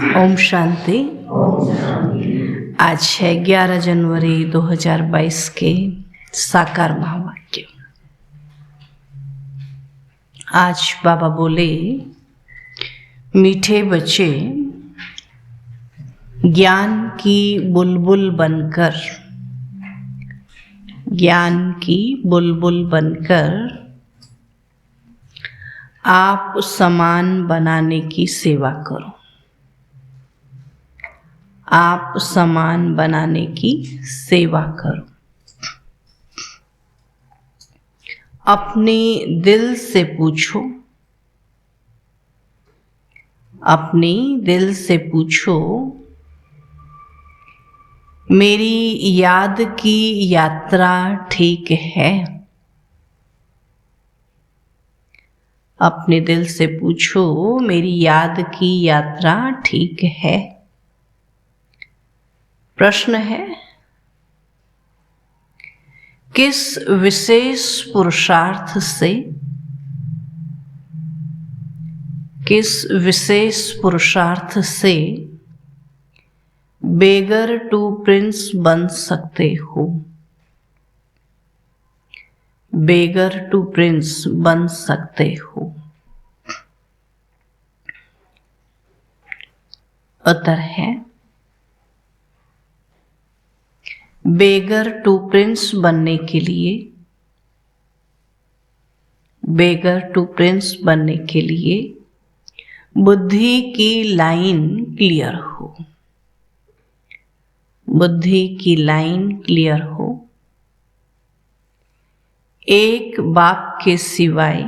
ओम शांति। आज है 11 जनवरी 2022 के साकार महावाक्य। आज बाबा बोले, मीठे बच्चे ज्ञान की बुलबुल बनकर आप समान बनाने की सेवा करो। आप समान बनाने की सेवा करो। अपने दिल से पूछो, अपने दिल से पूछो, मेरी याद की यात्रा ठीक है? अपने दिल से पूछो, मेरी याद की यात्रा ठीक है? प्रश्न है, किस विशेष पुरुषार्थ से बेगर टू प्रिंस बन सकते हो? बेगर टू प्रिंस बन सकते हो? उत्तर है, बेगर टू प्रिंस बनने के लिए बुद्धि की लाइन क्लियर हो। बुद्धि की लाइन क्लियर हो। एक बाप के सिवाय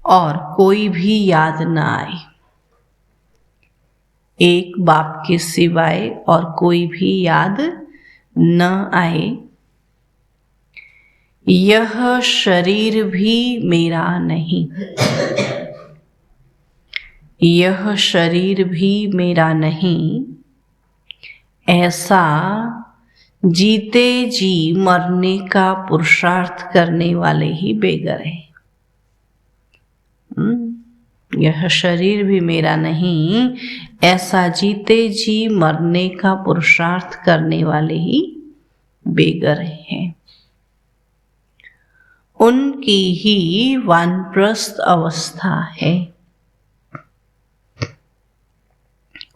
और कोई भी याद न आए। एक बाप के सिवाय और कोई भी याद न आए। यह शरीर भी मेरा नहीं। यह शरीर भी मेरा नहीं। ऐसा जीते जी मरने का पुरुषार्थ करने वाले ही बेगर हैं। यह शरीर भी मेरा नहीं, ऐसा जीते जी मरने का पुरुषार्थ करने वाले ही बेगर हैं। उनकी ही वानप्रस्थ अवस्था है।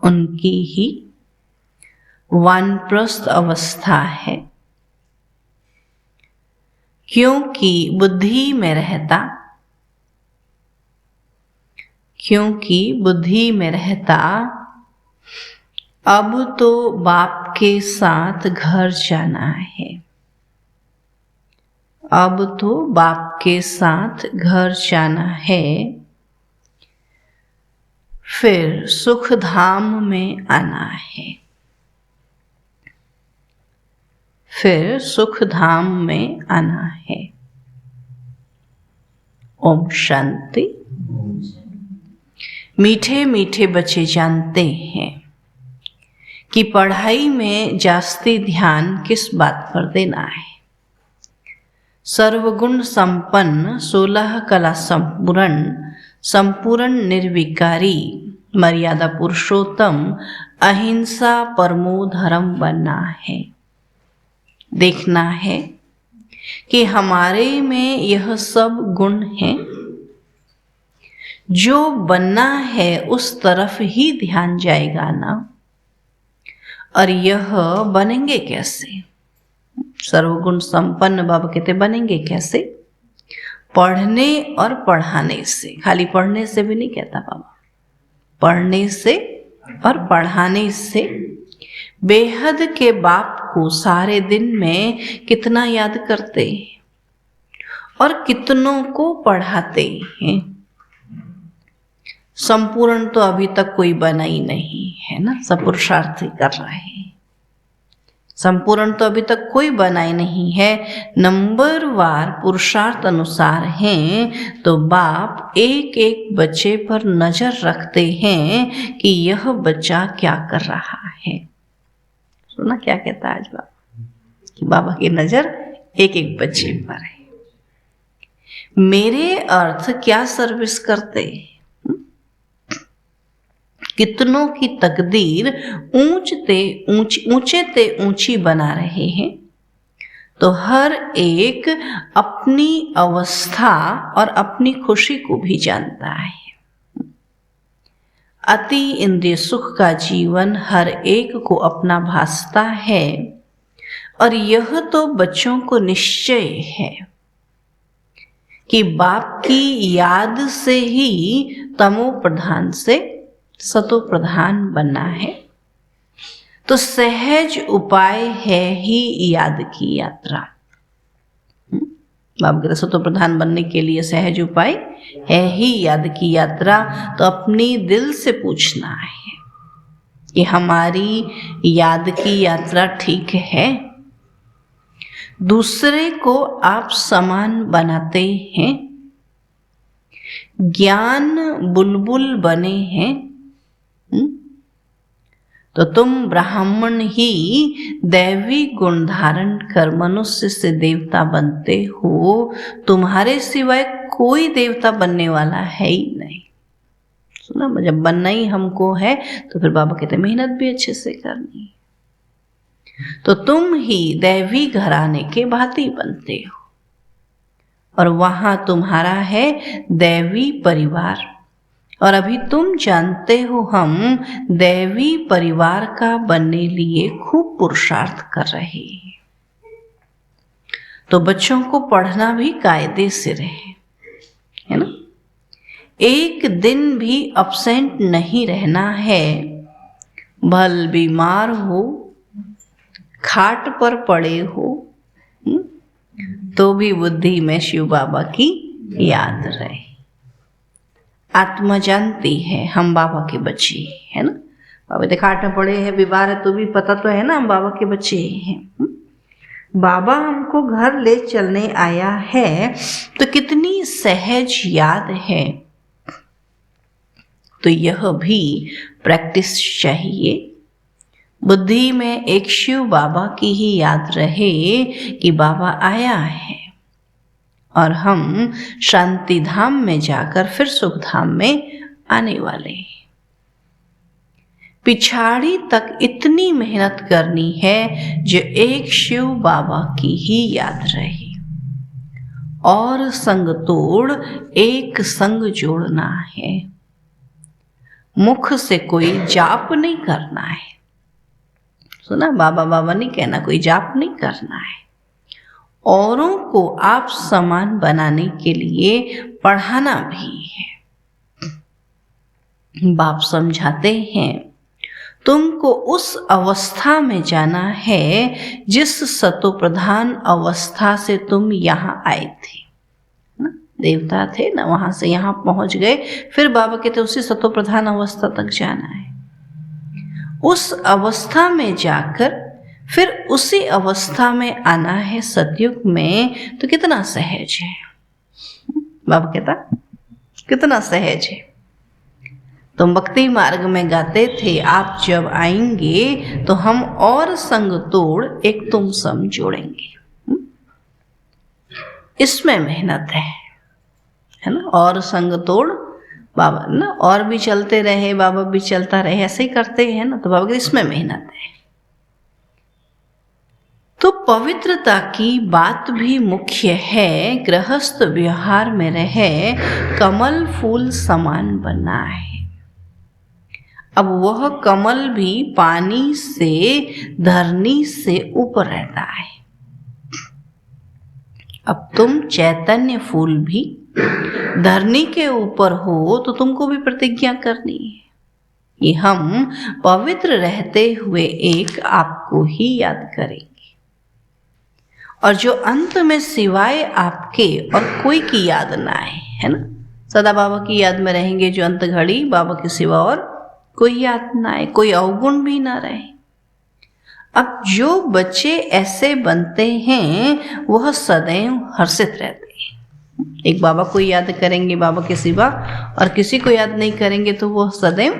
उनकी ही वानप्रस्थ अवस्था है। क्योंकि बुद्धि में रहता अब तो बाप के साथ घर जाना है। अब तो बाप के साथ घर जाना है। फिर सुख धाम में आना है। फिर सुख धाम में आना है। ओम शांति। मीठे मीठे बच्चे जानते हैं कि पढ़ाई में जास्ती ध्यान किस बात पर देना है। सर्वगुण संपन्न 16 कला संपूर्ण निर्विकारी मर्यादा पुरुषोत्तम अहिंसा परमो धर्म बनना है। देखना है कि हमारे में यह सब गुण हैं। जो बनना है उस तरफ ही ध्यान जाएगा ना। और यह बनेंगे कैसे? सर्वगुण संपन्न बाबा कहते बनेंगे कैसे? पढ़ने और पढ़ाने से। खाली पढ़ने से भी नहीं कहता बाबा, पढ़ने से और पढ़ाने से। बेहद के बाप को सारे दिन में कितना याद करते हैं और कितनों को पढ़ाते हैं। संपूर्ण तो अभी तक कोई बना ही नहीं है ना, सब पुरुषार्थ ही कर रहे हैं। संपूर्ण तो अभी तक कोई बना ही नहीं है। नंबरवार पुरुषार्थ अनुसार हैं तो बाप एक एक बच्चे पर नजर रखते हैं कि यह बच्चा क्या कर रहा है। सुना क्या कहता है आज बाबा, कि बाबा की नजर एक एक बच्चे पर है। मेरे अर्थ क्या सर्विस करते, कितनों की तकदीर ऊंचे ते ऊंची बना रहे हैं, तो हर एक अपनी अवस्था और अपनी खुशी को भी जानता है। अति इंद्रिय सुख का जीवन हर एक को अपना भासता है, और यह तो बच्चों को निश्चय है कि बाप की याद से ही तमो प्रधान से सतो प्रधान बनना है। तो सहज उपाय है ही याद की यात्रा। बाप कहते सतो प्रधान बनने के लिए सहज उपाय है ही याद की यात्रा। तो अपनी दिल से पूछना है कि हमारी याद की यात्रा ठीक है? दूसरे को आप समान बनाते हैं? ज्ञान बुलबुल बने हैं? तो तुम ब्राह्मण ही दैवी गुण धारण कर मनुष्य से देवता बनते हो। तुम्हारे सिवाय कोई देवता बनने वाला है ही नहीं। सुना, जब बनना ही हमको है तो फिर बाबा कहते मेहनत भी अच्छे से करनी है। तो तुम ही दैवी घराने के भांति बनते हो, और वहां तुम्हारा है दैवी परिवार। और अभी तुम जानते हो हम दैवी परिवार का बनने लिए खूब पुरुषार्थ कर रहे हैं। तो बच्चों को पढ़ना भी कायदे से रहे, है ना। एक दिन भी अब्सेंट नहीं रहना है। भल बीमार हो, खाट पर पड़े हो, तो भी बुद्धि में शिव बाबा की याद रहे। आत्मा जानती है हम बाबा के बच्चे, है ना। बाबा खाट में पड़े हैं, बीमार है, तो भी पता तो है ना हम बाबा के बच्चे हैं। बाबा हमको घर ले चलने आया है, तो कितनी सहज याद है। तो यह भी प्रैक्टिस चाहिए। बुद्धि में एक शिव बाबा की ही याद रहे कि बाबा आया है, और हम शांति धाम में जाकर फिर सुख धाम में आने वाले हैं। पिछाड़ी तक इतनी मेहनत करनी है जो एक शिव बाबा की ही याद रहे, और संग तोड़ एक संग जोड़ना है। मुख से कोई जाप नहीं करना है। सुना, बाबा बाबा नहीं कहना, कोई जाप नहीं करना है। औरों को आप समान बनाने के लिए पढ़ाना भी है। बाप समझाते हैं तुमको उस अवस्था में जाना है जिस सतो प्रधान अवस्था से तुम यहाँ आए थे ना। देवता थे ना, वहां से यहाँ पहुंच गए, फिर बाबा कहते उसी सतो प्रधान अवस्था तक जाना है। उस अवस्था में जाकर फिर उसी अवस्था में आना है सतयुग में। तो कितना सहज है, बाबा कहता कितना सहज है। तुम भक्ति मार्ग में गाते थे, आप जब आएंगे तो हम और संग तोड़ एक तुम सम जोड़ेंगे। इसमें मेहनत है ना। और संग तोड़ बाबा ना, और भी चलते रहे, बाबा भी चलता रहे, ऐसे ही करते हैं ना। तो बाबा कहते इसमें मेहनत है। तो पवित्रता की बात भी मुख्य है। गृहस्थ व्यवहार में रहे कमल फूल समान बनना है। अब वह कमल भी पानी से, धरनी से ऊपर रहता है। अब तुम चैतन्य फूल भी धरनी के ऊपर हो, तो तुमको भी प्रतिज्ञा करनी है कि हम पवित्र रहते हुए एक आपको ही याद करेंगे, और जो अंत में सिवाय आपके और कोई की याद ना आए, है ना। सदा बाबा की याद में रहेंगे, जो अंत घड़ी बाबा के सिवा और कोई याद ना आए, कोई अवगुण भी ना रहे। अब जो बच्चे ऐसे बनते हैं वह सदैव हर्षित रहते हैं। एक बाबा को याद करेंगे बाबा के सिवा और किसी को याद नहीं करेंगे तो वह सदैव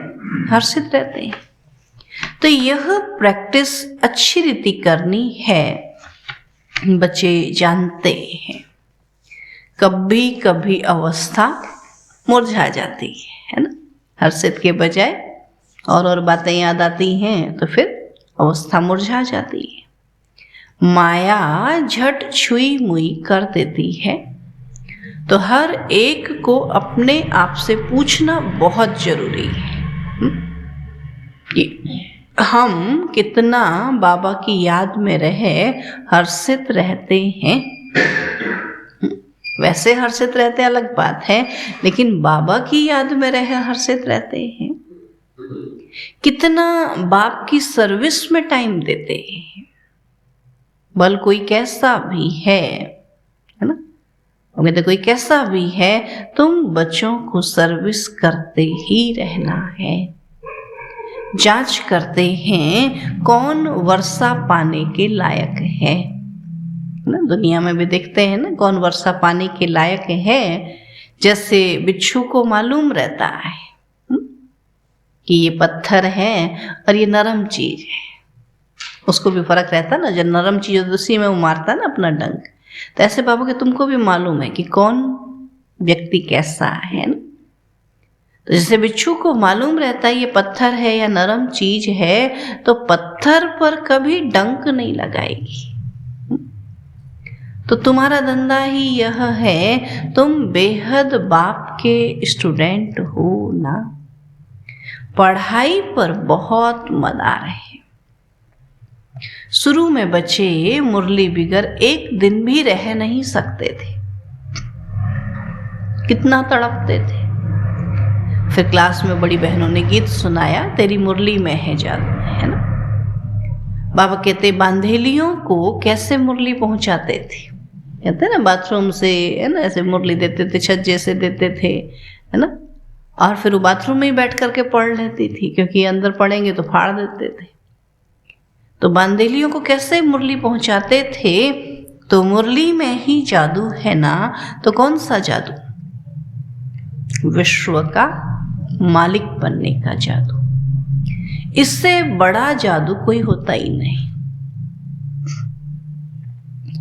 हर्षित रहते हैं। तो यह प्रैक्टिस अच्छी रीति करनी है। बच्चे जानते हैं कभी कभी अवस्था मुरझा जाती है ना। हर्षित के बजाय और बातें याद आती हैं तो फिर अवस्था मुरझा जाती है। माया झट छुई मुई कर देती है। तो हर एक को अपने आप से पूछना बहुत जरूरी है कि हम कितना बाबा की याद में रहे हर्षित रहते हैं। वैसे हर्षित रहते अलग बात है, लेकिन बाबा की याद में रहे हर्षित रहते हैं। कितना बाप की सर्विस में टाइम देते हैं। बल कोई कैसा भी है ना, कहते कोई कैसा भी है, तुम बच्चों को सर्विस करते ही रहना है। जांच करते हैं कौन वर्षा पाने के लायक है ना। दुनिया में भी देखते हैं ना कौन वर्षा पाने के लायक है। जैसे बिच्छू को मालूम रहता है कि ये पत्थर है और ये नरम चीज है, उसको भी फर्क रहता है ना। जब नरम चीज होती है उसी में वो मारता है ना अपना डंक। तो ऐसे बाबा के तुमको भी मालूम है कि कौन व्यक्ति कैसा है ना। तो जैसे बिच्छू को मालूम रहता है ये पत्थर है या नरम चीज है, तो पत्थर पर कभी डंक नहीं लगाएगी। तो तुम्हारा धंधा ही यह है, तुम बेहद बाप के स्टूडेंट हो ना। पढ़ाई पर बहुत मदार है। शुरू में बच्चे मुरली बिगर एक दिन भी रह नहीं सकते थे, कितना तड़पते थे। फिर क्लास में बड़ी बहनों ने गीत सुनाया, तेरी मुरली में है जादू, है ना। बाबा कहते बांधेलियों को कैसे मुरली पहुंचाते थे, कहते ना बाथरूम से, है ना, ऐसे मुरली देते थे, छज्जे से देते थे, है ना। और फिर वो बाथरूम में ही बैठ करके पढ़ लेती थी, क्योंकि अंदर पढ़ेंगे तो फाड़ देते थे। तो बांधेलियों को कैसे मुरली पहुंचाते थे, तो मुरली में ही जादू है ना। तो कौन सा जादू? विश्व का मालिक बनने का जादू। इससे बड़ा जादू कोई होता ही नहीं।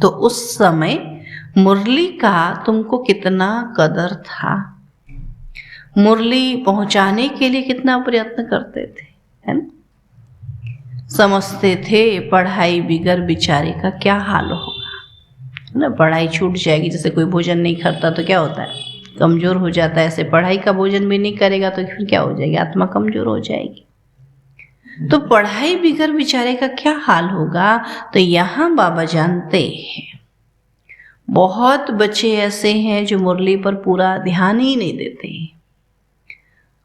तो उस समय मुरली का तुमको कितना कदर था, मुरली पहुंचाने के लिए कितना प्रयत्न करते थे, है ना। समझते थे पढ़ाई बिगर बेचारे का क्या हाल होगा, है ना। पढ़ाई छूट जाएगी, जैसे कोई भोजन नहीं करता तो क्या होता है, कमजोर हो जाता है। ऐसे पढ़ाई का भोजन भी नहीं करेगा तो फिर क्या हो जाएगी, आत्मा कमजोर हो जाएगी। तो पढ़ाई बिगर बेचारे का क्या हाल होगा। तो यहाँ बाबा जानते हैं बहुत बच्चे ऐसे हैं जो मुरली पर पूरा ध्यान ही नहीं देते।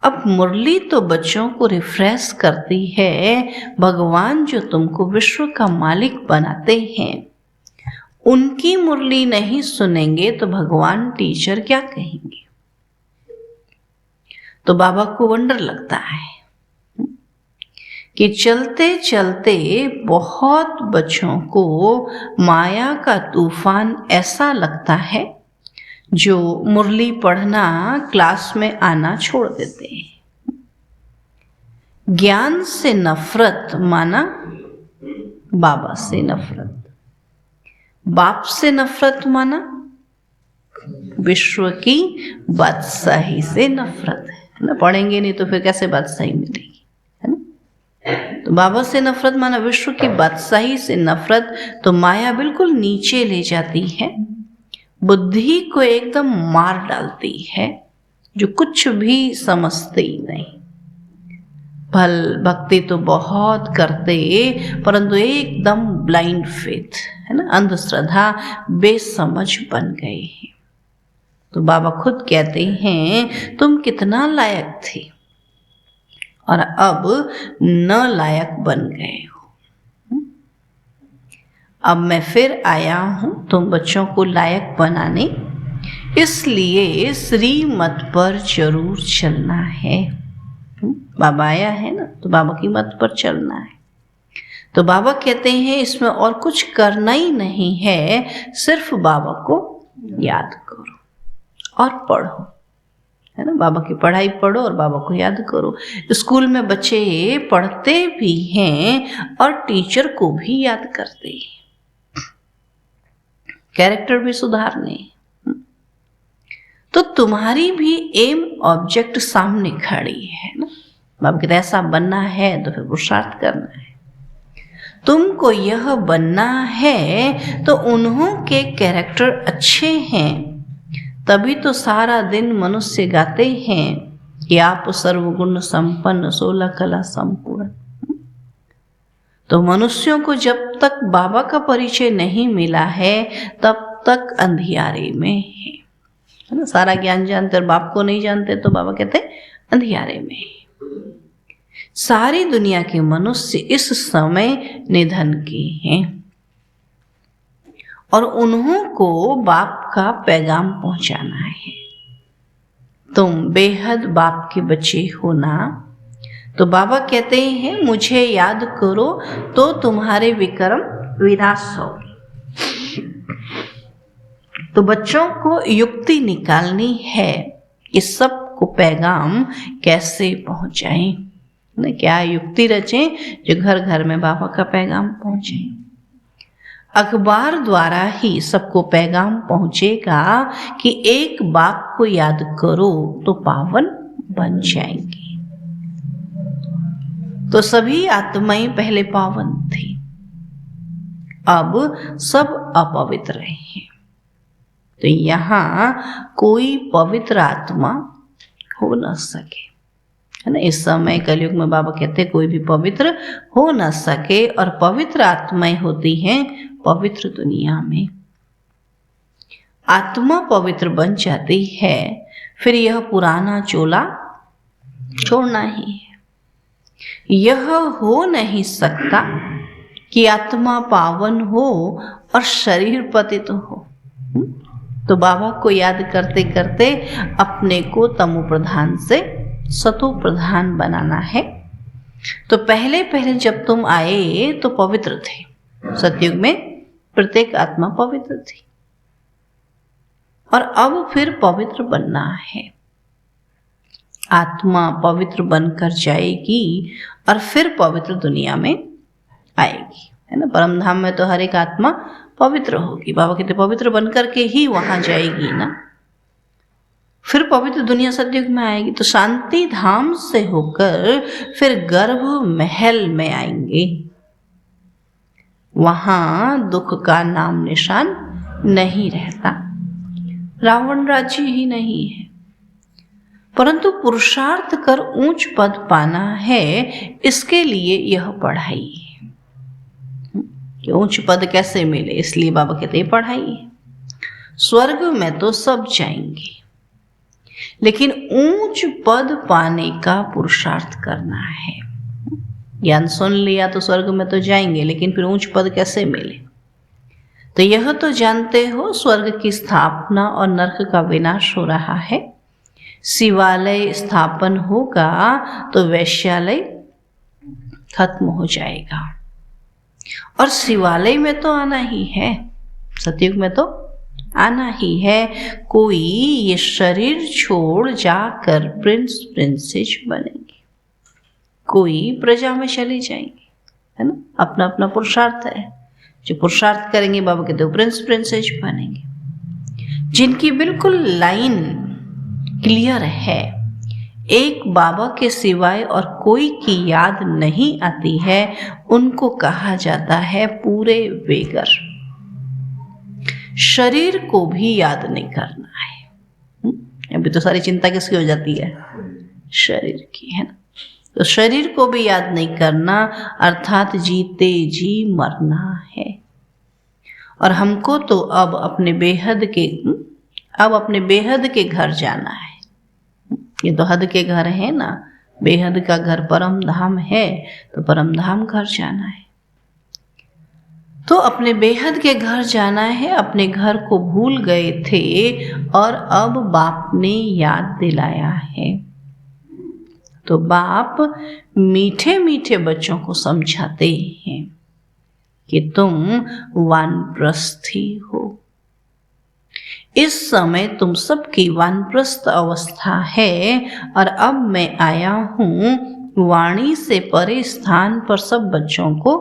अब मुरली तो बच्चों को रिफ्रेश करती है। भगवान जो तुमको विश्व का मालिक बनाते हैं, उनकी मुरली नहीं सुनेंगे तो भगवान टीचर क्या कहेंगे। तो बाबा को वंडर लगता है कि चलते चलते बहुत बच्चों को माया का तूफान ऐसा लगता है जो मुरली पढ़ना, क्लास में आना छोड़ देते हैं। ज्ञान से नफरत माना बाबा से नफरत, बाप से नफरत माना विश्व की बादशाही से नफरत, है ना। पढ़ेंगे नहीं तो फिर कैसे बादशाही मिलेगी, है ना। तो बाबा से नफरत माना विश्व की बादशाही से नफरत। तो माया बिल्कुल नीचे ले जाती है, बुद्धि को एकदम मार डालती है, जो कुछ भी समझते ही नहीं। भल भक्ति तो बहुत करते, परंतु एकदम ब्लाइंड फेथ, है ना, अंधश्रद्धा, बेसमझ बन गए हैं। तो बाबा खुद कहते हैं तुम कितना लायक थे और अब न लायक बन गए हो। अब मैं फिर आया हूं तुम बच्चों को लायक बनाने, इसलिए श्रीमत पर जरूर चलना है। बाबा आया है ना, तो बाबा की मत पर चलना है। तो बाबा कहते हैं इसमें और कुछ करना ही नहीं है, सिर्फ बाबा को याद करो और पढ़ो, है ना। बाबा की पढ़ाई पढ़ो और बाबा को याद करो। स्कूल में बच्चे पढ़ते भी हैं और टीचर को भी याद करते हैं, कैरेक्टर भी सुधारने। तो तुम्हारी भी एम ऑब्जेक्ट सामने खड़ी है ना, बाबा कहते ऐसा बनना है तो फिर पुरुषार्थ करना है। तुमको यह बनना है तो उन्हों के कैरेक्टर अच्छे हैं, तभी तो सारा दिन मनुष्य गाते हैं कि आप सर्वगुण संपन्न 16 कला संपूर्ण। तो मनुष्यों को जब तक बाबा का परिचय नहीं मिला है तब तक अंधियारे में है ना। सारा ज्ञान जानते और बाप को नहीं जानते तो बाबा कहते अंधियारे में है। सारी दुनिया के मनुष्य इस समय निधन के हैं और उन्हों को बाप का पैगाम पहुंचाना है। तुम बेहद बाप के बच्चे हो ना, तो बाबा कहते हैं मुझे याद करो तो तुम्हारे विक्रम विनाश होगी। तो बच्चों को युक्ति निकालनी है कि सबको पैगाम कैसे पहुंचाएं, क्या युक्ति रचें जो घर घर में बाबा का पैगाम पहुंचे। अखबार द्वारा ही सबको पैगाम पहुंचेगा कि एक बाप को याद करो तो पावन बन जाएंगे। तो सभी आत्माएं पहले पावन थी, अब सब अपवित्र हैं। तो यहां कोई पवित्र आत्मा हो न सके, है ना। इस समय कलयुग में बाबा कहते कोई भी पवित्र हो न सके, और पवित्र आत्माएं होती हैं पवित्र दुनिया में। आत्मा पवित्र बन जाती है, फिर यह पुराना चोला छोड़ना ही है। यह हो नहीं सकता कि आत्मा पावन हो और शरीर पतित हो। तो बाबा को याद करते करते अपने को तमो प्रधान से सतो प्रधान बनाना है। तो पहले पहले जब तुम आए तो पवित्र थे, सतयुग में प्रत्येक आत्मा पवित्र थी, और अब फिर पवित्र बनना है। आत्मा पवित्र बनकर जाएगी और फिर पवित्र दुनिया में आएगी, है ना। परम धाम में तो हर एक आत्मा पवित्र होगी, बाबा कहते पवित्र बनकर के ही वहां जाएगी ना। फिर पवित्र दुनिया सतयुग में आएगी, तो शांति धाम से होकर फिर गर्भ महल में आएंगे। वहां दुख का नाम निशान नहीं रहता, रावण राज्य ही नहीं है। परंतु पुरुषार्थ कर ऊंच पद पाना है, इसके लिए यह पढ़ाई है। कि ऊंच पद कैसे मिले, इसलिए बाबा कहते हैं पढ़ाई है। स्वर्ग में तो सब जाएंगे, लेकिन ऊंच पद पाने का पुरुषार्थ करना है। ज्ञान सुन लिया तो स्वर्ग में तो जाएंगे, लेकिन फिर ऊंच पद कैसे मिले। तो यह तो जानते हो स्वर्ग की स्थापना और नरक का विनाश हो रहा है। शिवालय स्थापन होगा तो वैश्यालय खत्म हो जाएगा, और शिवालय में तो आना ही है, सतयुग में तो आना ही है। कोई ये शरीर छोड़ जाकर प्रिंस प्रिंसेस बनेंगे, कोई प्रजा में चले जाएंगे, है ना। अपना अपना पुरुषार्थ है, जो पुरुषार्थ करेंगे बाबा कहते हो प्रिंस प्रिंसेस बनेंगे। जिनकी बिल्कुल लाइन क्लियर है, एक बाबा के सिवाय और कोई की याद नहीं आती है, उनको कहा जाता है पूरे बेगर। शरीर को भी याद नहीं करना है। अभी तो सारी चिंता किसकी हो जाती है, शरीर की, है ना। तो शरीर को भी याद नहीं करना, अर्थात जीते जी मरना है। और हमको तो अब अपने बेहद के घर जाना है। ये तो हद के घर है ना, बेहद का घर परम धाम है, तो परम धाम घर जाना है। तो अपने बेहद के घर जाना है। अपने घर को भूल गए थे और अब बाप ने याद दिलाया है। तो बाप मीठे मीठे बच्चों को समझाते हैं कि तुम वानप्रस्थी हो। इस समय तुम सबकी वानप्रस्थ अवस्था है, और अब मैं आया हूँ वाणी से परे स्थान पर सब बच्चों को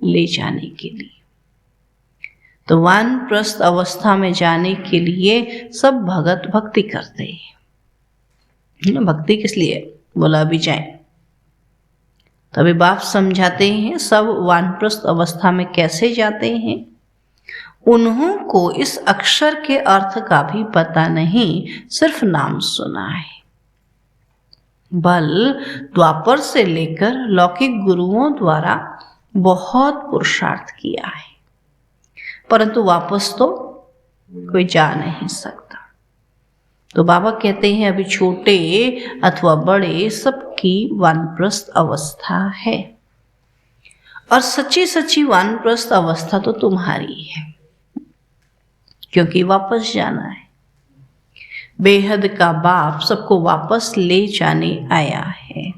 ले जाने के लिए। तो वानप्रस्थ अवस्था में जाने के लिए सब भक्ति करते हैं। भक्ति किस लिए बोला, अभी जाए तभी बाप समझाते हैं सब वानप्रस्थ अवस्था में कैसे जाते हैं। उन्हों को इस अक्षर के अर्थ का भी पता नहीं, सिर्फ नाम सुना है। बल द्वापर से लेकर लौकिक गुरुओं द्वारा बहुत पुरुषार्थ किया है, परंतु वापस तो कोई जा नहीं सकता। तो बाबा कहते हैं अभी छोटे अथवा बड़े सबकी वानप्रस्थ अवस्था है, और सच्ची सच्ची वानप्रस्थ अवस्था तो तुम्हारी है, क्योंकि वापस जाना है। बेहद का बाप सबको वापस ले जाने आया है।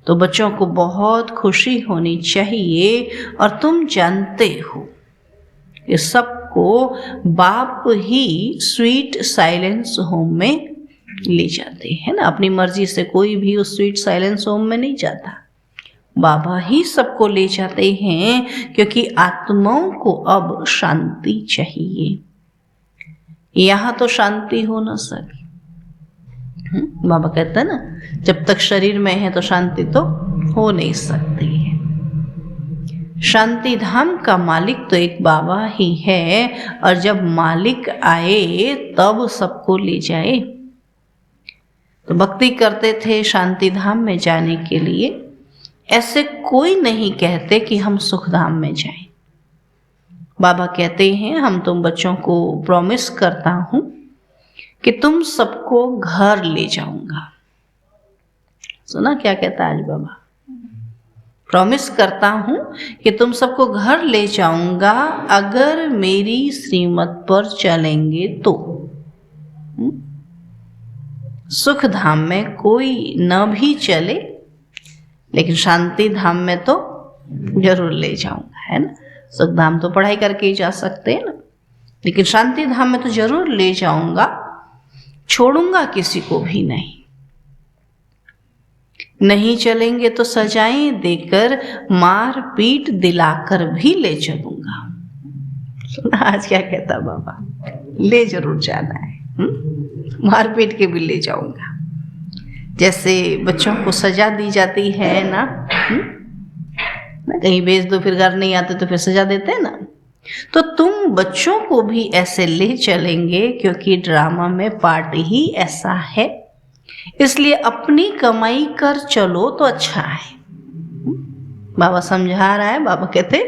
तो बच्चों को बहुत खुशी होनी चाहिए, और तुम जानते हो ये सबको बाप ही स्वीट साइलेंस होम में ले जाते हैं ना। अपनी मर्जी से कोई भी उस स्वीट साइलेंस होम में नहीं जाता, बाबा ही सबको ले जाते हैं, क्योंकि आत्माओं को अब शांति चाहिए। यहाँ तो शांति हो न सके। बाबा कहते हैं ना, जब तक शरीर में है तो शांति तो हो नहीं सकती है। शांति धाम का मालिक तो एक बाबा ही है, और जब मालिक आए तब सबको ले जाए। तो भक्ति करते थे शांति धाम में जाने के लिए, ऐसे कोई नहीं कहते कि हम सुख धाम में जाएं। बाबा कहते हैं हम तुम बच्चों को प्रॉमिस करता हूं कि तुम सबको घर ले जाऊंगा। सुना क्या कहता है आज बाबा? प्रॉमिस करता हूं कि तुम सबको घर ले जाऊंगा अगर मेरी श्रीमत पर चलेंगे तो। सुख धाम में कोई न भी चले, लेकिन शांति धाम में तो जरूर ले जाऊंगा, है ना। सुख धाम तो पढ़ाई करके ही जा सकते हैं ना, लेकिन शांति धाम में तो जरूर ले जाऊंगा, छोड़ूंगा किसी को भी नहीं। नहीं चलेंगे तो सजाएं देकर मार पीट दिलाकर भी ले चलूंगा। सुना आज क्या कहता बाबा? ले जरूर जाना है, मार पीट के भी ले जाऊंगा। जैसे बच्चों को सजा दी जाती है ना, कहीं भेज दो फिर घर नहीं आते तो फिर सजा देते हैं ना, तो तुम बच्चों को भी ऐसे ले चलेंगे, क्योंकि ड्रामा में पार्ट ही ऐसा है। इसलिए अपनी कमाई कर चलो तो अच्छा है। बाबा समझा रहा है, बाबा कहते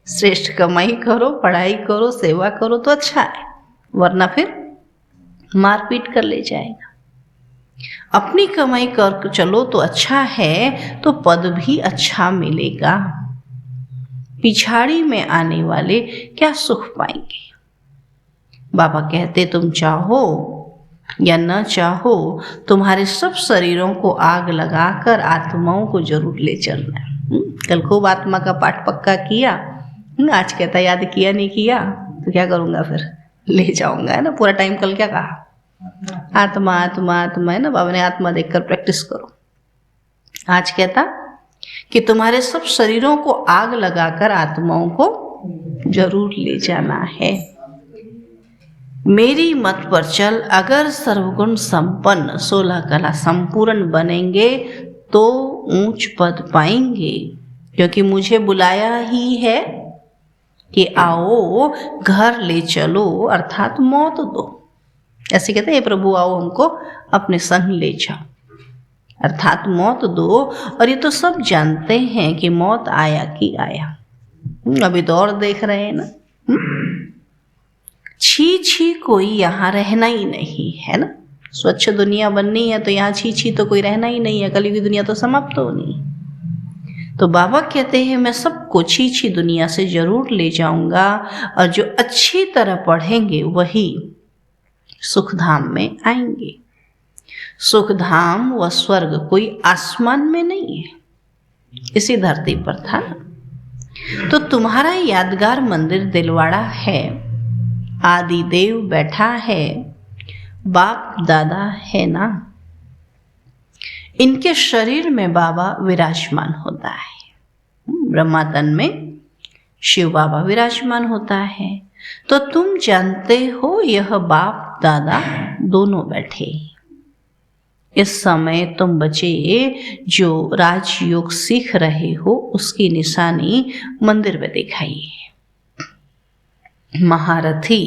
श्रेष्ठ कमाई करो, पढ़ाई करो, सेवा करो तो अच्छा है, वरना फिर मारपीट कर ले जाएगा। अपनी कमाई कर चलो तो अच्छा है, तो पद भी अच्छा मिलेगा। पिछाड़ी में आने वाले क्या सुख पाएंगे। बाबा कहते तुम चाहो या न चाहो, तुम्हारे सब शरीरों को आग लगाकर आत्माओं को जरूर ले चलना है। कल खूब आत्मा का पाठ पक्का किया, आज कहता याद किया नहीं किया तो क्या करूँगा, फिर ले जाऊंगा, है ना। पूरा टाइम कल क्या कहा? आत्मा आत्मा आत्मा, है ना। बाबा ने आत्मा देखकर प्रैक्टिस करो। आज कहता कि तुम्हारे सब शरीरों को आग लगाकर आत्माओं को जरूर ले जाना है। मेरी मत पर चल, अगर सर्वगुण संपन्न 16 कला संपूर्ण बनेंगे तो ऊंच पद पाएंगे, क्योंकि मुझे बुलाया ही है कि आओ घर ले चलो, अर्थात मौत दो। ऐसे कहते हैं प्रभु आओ हमको अपने संग ले जाओ, अर्थात मौत दो। और ये तो सब जानते हैं कि मौत आया कि आया, अभी तो और देख रहे हैं ना। छी छी कोई यहाँ रहना ही नहीं है ना। स्वच्छ दुनिया बननी है तो यहाँ छी छी तो कोई रहना ही नहीं है, कलयुगी दुनिया तो समाप्त होनी। तो बाबा कहते हैं मैं सबको छी छी दुनिया से जरूर ले जाऊंगा, और जो अच्छी तरह पढ़ेंगे वही सुख धाम में आएंगे। सुख धाम व स्वर्ग कोई आसमान में नहीं है, इसी धरती पर था ना। तो तुम्हारा यादगार मंदिर दिलवाड़ा है, आदि देव बैठा है, बाप दादा है ना। इनके शरीर में बाबा विराजमान होता है, ब्रह्मा तन में शिव बाबा विराजमान होता है। तो तुम जानते हो यह बाप दादा दोनों बैठे। इस समय तुम बच्चे जो राजयोग सीख रहे हो उसकी निशानी मंदिर में दिखाइए। महारथी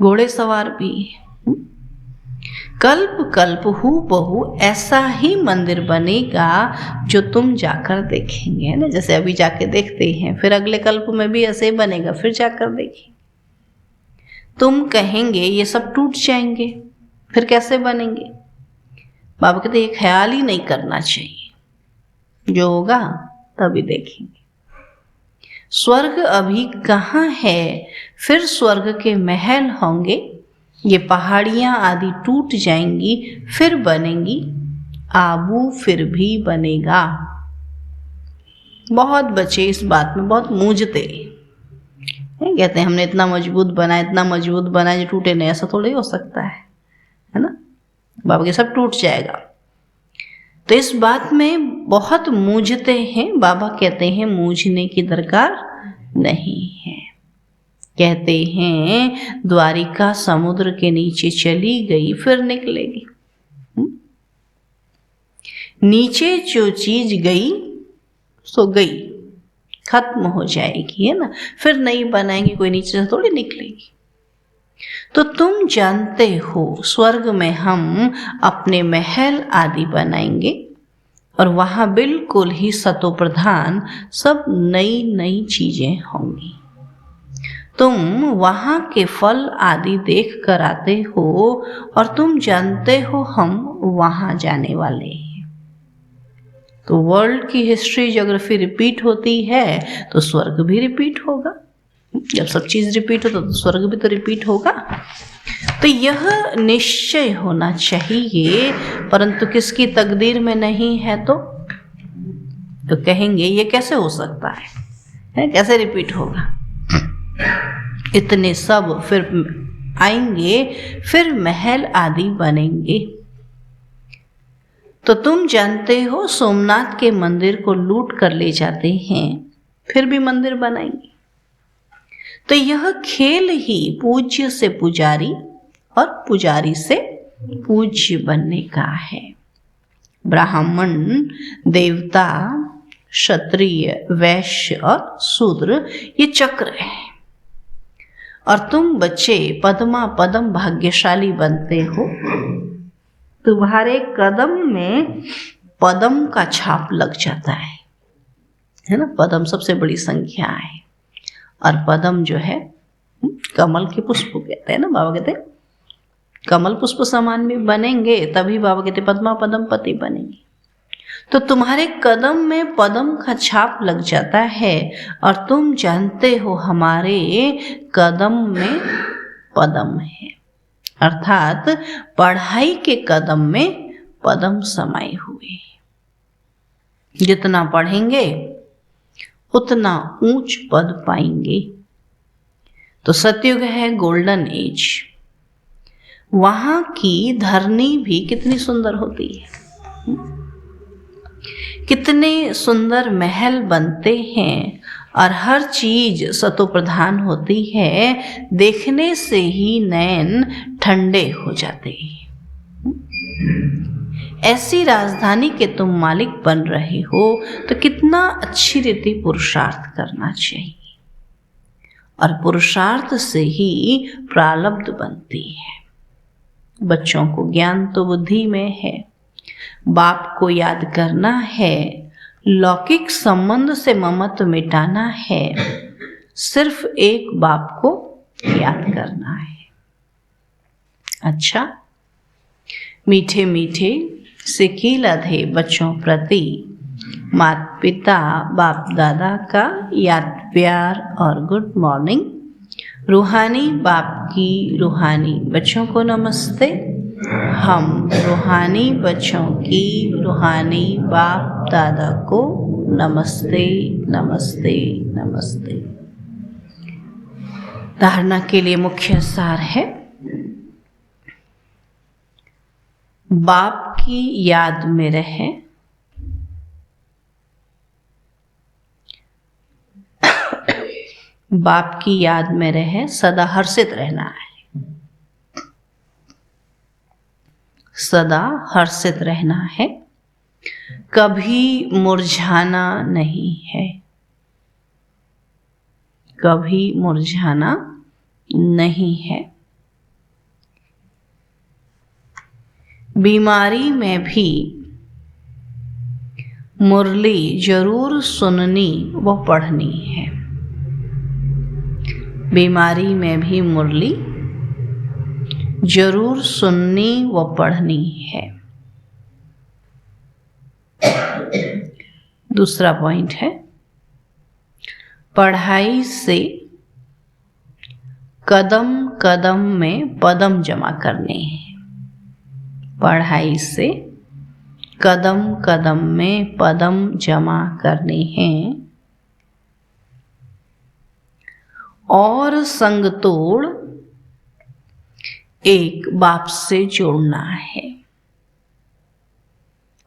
घोड़े सवार भी, कल्प कल्प हूबहू ऐसा ही मंदिर बनेगा जो तुम जाकर देखेंगे, है ना। जैसे अभी जाके देखते हैं, फिर अगले कल्प में भी ऐसे ही बनेगा, फिर जाकर देखेंगे। तुम कहेंगे ये सब टूट जाएंगे, फिर कैसे बनेंगे? बाबा कहते ये ख्याल ही नहीं करना चाहिए, जो होगा तभी देखेंगे। स्वर्ग अभी कहाँ है, फिर स्वर्ग के महल होंगे, ये पहाड़ियाँ आदि टूट जाएंगी फिर बनेंगी, आबू फिर भी बनेगा। बहुत बच्चे इस बात में बहुत मूंझते हैं, कहते हैं हमने इतना मजबूत बनाया जो टूटे नहीं, ऐसा थोड़ा ही हो सकता है ना। बाबा के सब टूट जाएगा, तो इस बात में बहुत मूंझते हैं। बाबा कहते हैं मूंझने की दरकार नहीं है। कहते हैं द्वारिका समुद्र के नीचे चली गई फिर निकलेगी। नीचे जो चीज गई सो गई, खत्म हो जाएगी, है ना। फिर नहीं बनाएंगे, कोई नीचे से थोड़ी निकलेगी। तो तुम जानते हो स्वर्ग में हम अपने महल आदि बनाएंगे और वहां बिल्कुल ही सतो प्रधान सब नई नई चीजें होंगी। तुम वहां के फल आदि देख कर आते हो और तुम जानते हो हम वहां जाने वाले हैं। तो वर्ल्ड की हिस्ट्री ज्योग्राफी रिपीट होती है तो स्वर्ग भी रिपीट होगा। जब सब चीज रिपीट हो तो स्वर्ग भी तो रिपीट होगा। तो यह निश्चय होना चाहिए, परंतु किसकी तकदीर में नहीं है तो कहेंगे ये कैसे हो सकता है, कैसे रिपीट होगा। इतने सब फिर आएंगे, फिर महल आदि बनेंगे। तो तुम जानते हो सोमनाथ के मंदिर को लूट कर ले जाते हैं, फिर भी मंदिर बनाएंगे। तो यह खेल ही पूज्य से पुजारी और पुजारी से पूज्य बनने का है। ब्राह्मण, देवता, क्षत्रिय, वैश्य और शूद्र ये चक्र है। और तुम बच्चे पद्मा पदम भाग्यशाली बनते हो। तुम्हारे कदम में पदम का छाप लग जाता है ना। पदम सबसे बड़ी संख्या है और पदम जो है कमल के पुष्प कहते हैं ना। बाबा कहते हैं कमल पुष्प समान भी बनेंगे तभी बाबा कहते पद्मा पदम पति बनेंगे। तो तुम्हारे कदम में पदम का छाप लग जाता है और तुम जानते हो हमारे कदम में पदम है, अर्थात पढ़ाई के कदम में पदम समाये हुए। जितना पढ़ेंगे उतना ऊंच पद पाएंगे। तो सतयुग है गोल्डन एज। वहां की धरनी भी कितनी सुंदर होती है, कितने सुंदर महल बनते हैं और हर चीज सतो प्रधान होती है। देखने से ही नैन ठंडे हो जाते हैं। ऐसी राजधानी के तुम मालिक बन रहे हो तो कितना अच्छी रीति पुरुषार्थ करना चाहिए। और पुरुषार्थ से ही प्रारब्ध बनती है। बच्चों को ज्ञान तो बुद्धि में है, बाप को याद करना है, लौकिक संबंध से ममत्व मिटाना है, सिर्फ एक बाप को याद करना है। अच्छा, मीठे मीठे सिक्के लधे बच्चों प्रति माता पिता बाप दादा का याद प्यार और गुड मॉर्निंग। रूहानी बाप की रूहानी बच्चों को नमस्ते। हम रूहानी बच्चों की रूहानी बाप दादा को नमस्ते नमस्ते नमस्ते। धारणा के लिए मुख्य सार है, बाप की याद में रहे, बाप की याद में रहे, सदा हर्षित रहना है। सदा हर्षित रहना है, कभी मुरझाना नहीं है, कभी मुरझाना नहीं है। बीमारी में भी मुरली जरूर सुननी व पढ़नी है, बीमारी में भी मुरली जरूर सुननी व पढ़नी है। दूसरा पॉइंट है, पढ़ाई से कदम कदम में पदम जमा करने हैं, पढ़ाई से कदम कदम में पदम जमा करने हैं। और संग तोड़ एक बाप से जोड़ना है,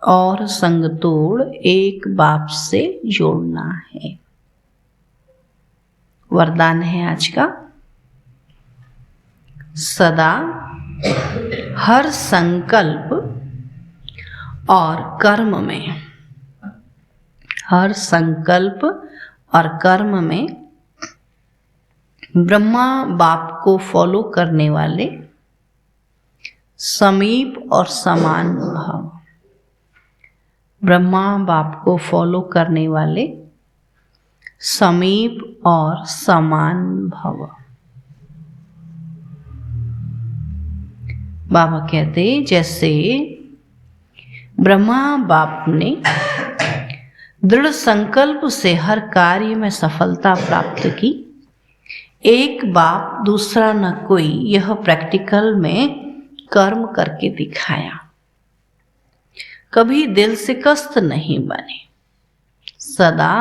और संग तोड़ एक बाप से जोड़ना है। वरदान है आज का, सदा हर संकल्प और कर्म में, हर संकल्प और कर्म में ब्रह्मा बाप को फॉलो करने वाले समीप और समान भाव, ब्रह्मा बाप को फॉलो करने वाले समीप और समान भव। बाबा कहते जैसे ब्रह्मा बाप ने दृढ़ संकल्प से हर कार्य में सफलता प्राप्त की, एक बाप दूसरा न कोई यह प्रैक्टिकल में कर्म करके दिखाया, कभी दिल से कष्ट नहीं बने, सदा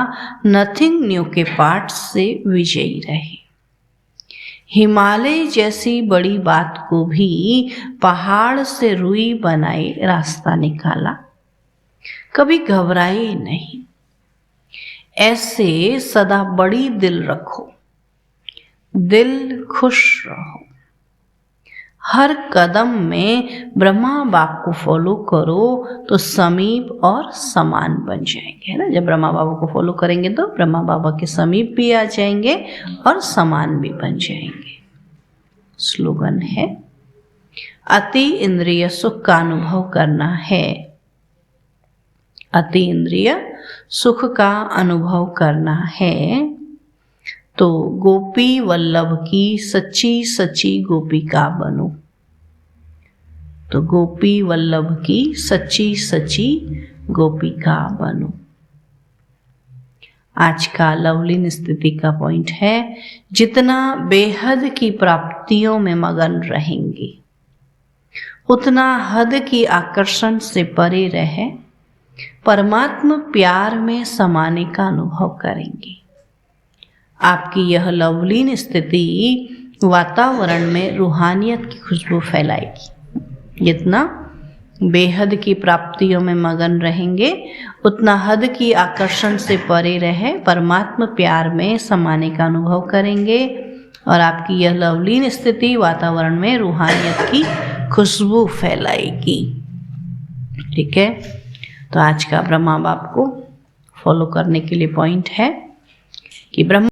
नथिंग न्यू के पाठ से विजयी रहे। हिमालय जैसी बड़ी बात को भी पहाड़ से रुई बनाए रास्ता निकाला, कभी घबराए नहीं। ऐसे सदा बड़ी दिल रखो, दिल खुश रहो, हर कदम में ब्रह्मा बाप को फॉलो करो तो समीप और समान बन जाएंगे, है ना। जब ब्रह्मा बाबा को फॉलो करेंगे तो ब्रह्मा बाबा के समीप भी आ जाएंगे और समान भी बन जाएंगे। स्लोगन है, अति इंद्रिय सुख का अनुभव करना है, अति इंद्रिय सुख का अनुभव करना है तो गोपी वल्लभ की सच्ची सच्ची गोपिका बनो, तो गोपी वल्लभ की सच्ची सच्ची गोपिका बनो। आज का लवलीन स्थिति का पॉइंट है, जितना बेहद की प्राप्तियों में मगन रहेंगे उतना हद की आकर्षण से परे रहे परमात्मा प्यार में समाने का अनुभव करेंगे। आपकी यह लवलीन स्थिति वातावरण में रूहानियत की खुशबू फैलाएगी। जितना बेहद की प्राप्तियों में मगन रहेंगे उतना हद की आकर्षण से परे रहे परमात्मा प्यार में समाने का अनुभव करेंगे और आपकी यह लवलीन स्थिति वातावरण में रूहानियत की खुशबू फैलाएगी। ठीक है, तो आज का ब्रह्मा बाप को फॉलो करने के लिए पॉइंट है कि ब्रह्मा